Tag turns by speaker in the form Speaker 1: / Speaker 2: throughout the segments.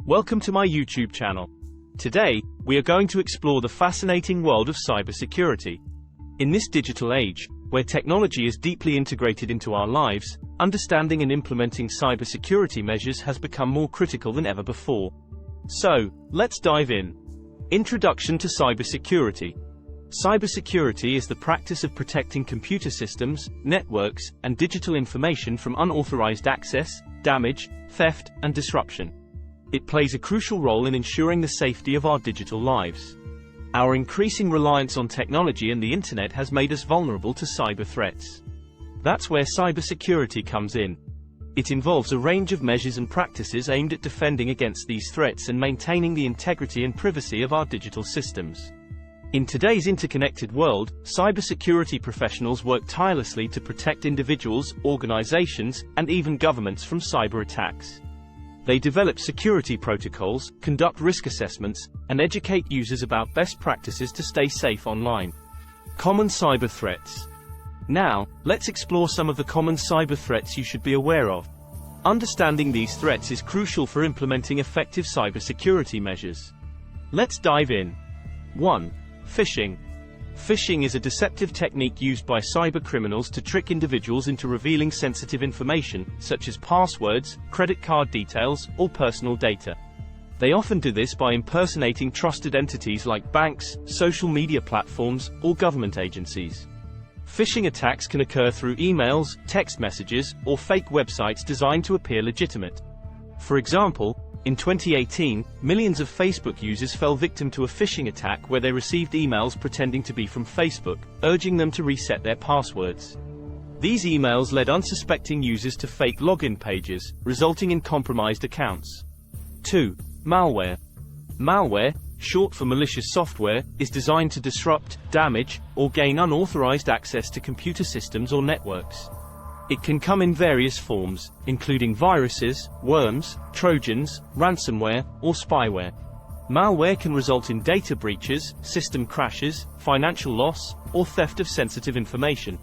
Speaker 1: Welcome to my YouTube channel. Today, we are going to explore the fascinating world of cybersecurity. In this digital age, where technology is deeply integrated into our lives, understanding and implementing cybersecurity measures has become more critical than ever before. So, let's dive in. Introduction to cybersecurity. Cybersecurity is the practice of protecting computer systems, networks, and digital information from unauthorized access, damage, theft, and disruption. It plays a crucial role in ensuring the safety of our digital lives. Our increasing reliance on technology and the internet has made us vulnerable to cyber threats. That's where cybersecurity comes in. It involves a range of measures and practices aimed at defending against these threats and maintaining the integrity and privacy of our digital systems. In today's interconnected world, cybersecurity professionals work tirelessly to protect individuals, organizations, and even governments from cyber attacks. They develop security protocols, conduct risk assessments, and educate users about best practices to stay safe online. Common cyber threats. Now, let's explore some of the common cyber threats you should be aware of. Understanding these threats is crucial for implementing effective cybersecurity measures. Let's dive in. 1. Phishing. Phishing is a deceptive technique used by cybercriminals to trick individuals into revealing sensitive information, such as passwords, credit card details, or personal data. They often do this by impersonating trusted entities like banks, social media platforms, or government agencies. Phishing attacks can occur through emails, text messages, or fake websites designed to appear legitimate. For example, in 2018, millions of Facebook users fell victim to a phishing attack where they received emails pretending to be from Facebook, urging them to reset their passwords. These emails led unsuspecting users to fake login pages, resulting in compromised accounts. 2. Malware. Malware, short for malicious software, is designed to disrupt, damage, or gain unauthorized access to computer systems or networks. It can come in various forms, including viruses, worms, trojans, ransomware, or spyware. Malware can result in data breaches, system crashes, financial loss, or theft of sensitive information.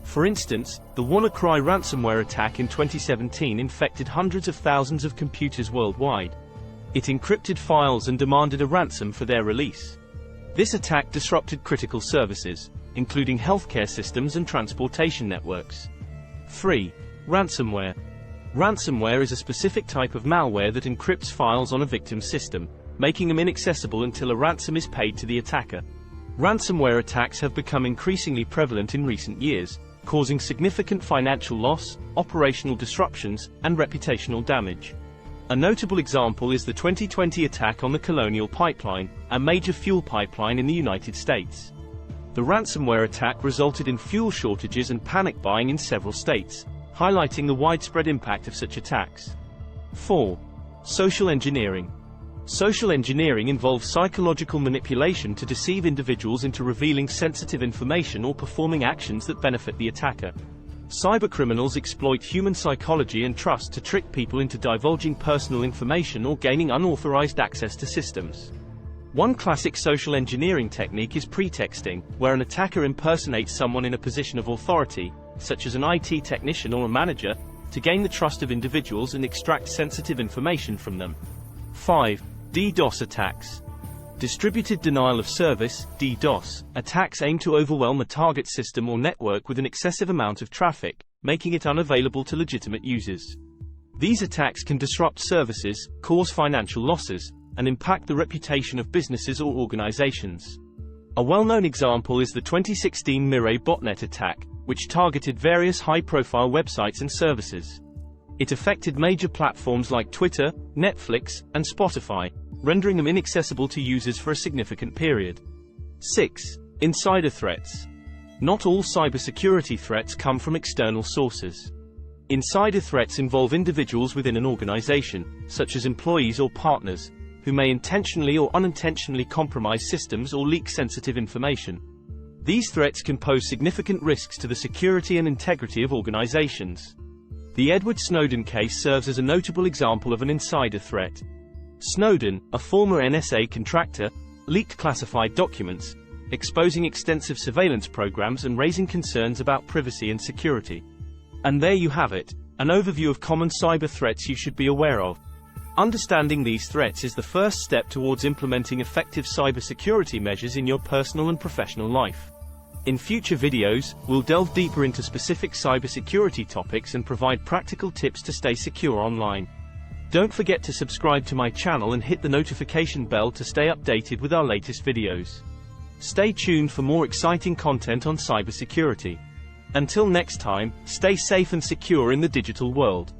Speaker 1: For instance, the WannaCry ransomware attack in 2017 infected hundreds of thousands of computers worldwide. It encrypted files and demanded a ransom for their release. This attack disrupted critical services, including healthcare systems and transportation networks. 3. Ransomware. Ransomware is a specific type of malware that encrypts files on a victim's system, making them inaccessible until a ransom is paid to the attacker. Ransomware attacks have become increasingly prevalent in recent years, causing significant financial loss, operational disruptions, and reputational damage. A notable example is the 2020 attack on the Colonial Pipeline, a major fuel pipeline in the United States. The ransomware attack resulted in fuel shortages and panic buying in several states, highlighting the widespread impact of such attacks. 4. Social engineering. Social engineering involves psychological manipulation to deceive individuals into revealing sensitive information or performing actions that benefit the attacker. Cybercriminals exploit human psychology and trust to trick people into divulging personal information or gaining unauthorized access to systems. One classic social engineering technique is pretexting, where an attacker impersonates someone in a position of authority, such as an IT technician or a manager, to gain the trust of individuals and extract sensitive information from them. 5. DDoS attacks. Distributed denial of service, DDoS, attacks aim to overwhelm a target system or network with an excessive amount of traffic, making it unavailable to legitimate users. These attacks can disrupt services, cause financial losses, and impact the reputation of businesses or organizations. A well-known example is the 2016 Mirai botnet attack, which targeted various high-profile websites and services. It affected major platforms like Twitter, Netflix, and Spotify, rendering them inaccessible to users for a significant period. 6. Insider threats. Not all cybersecurity threats come from external sources. Insider threats involve individuals within an organization, such as employees or partners, who may intentionally or unintentionally compromise systems or leak sensitive information. These threats can pose significant risks to the security and integrity of organizations. The Edward Snowden case serves as a notable example of an insider threat. Snowden, a former NSA contractor, leaked classified documents, exposing extensive surveillance programs and raising concerns about privacy and security. And there you have it, an overview of common cyber threats you should be aware of. Understanding these threats is the first step towards implementing effective cybersecurity measures in your personal and professional life. In future videos, we'll delve deeper into specific cybersecurity topics and provide practical tips to stay secure online. Don't forget to subscribe to my channel and hit the notification bell to stay updated with our latest videos. Stay tuned for more exciting content on cybersecurity. Until next time, stay safe and secure in the digital world.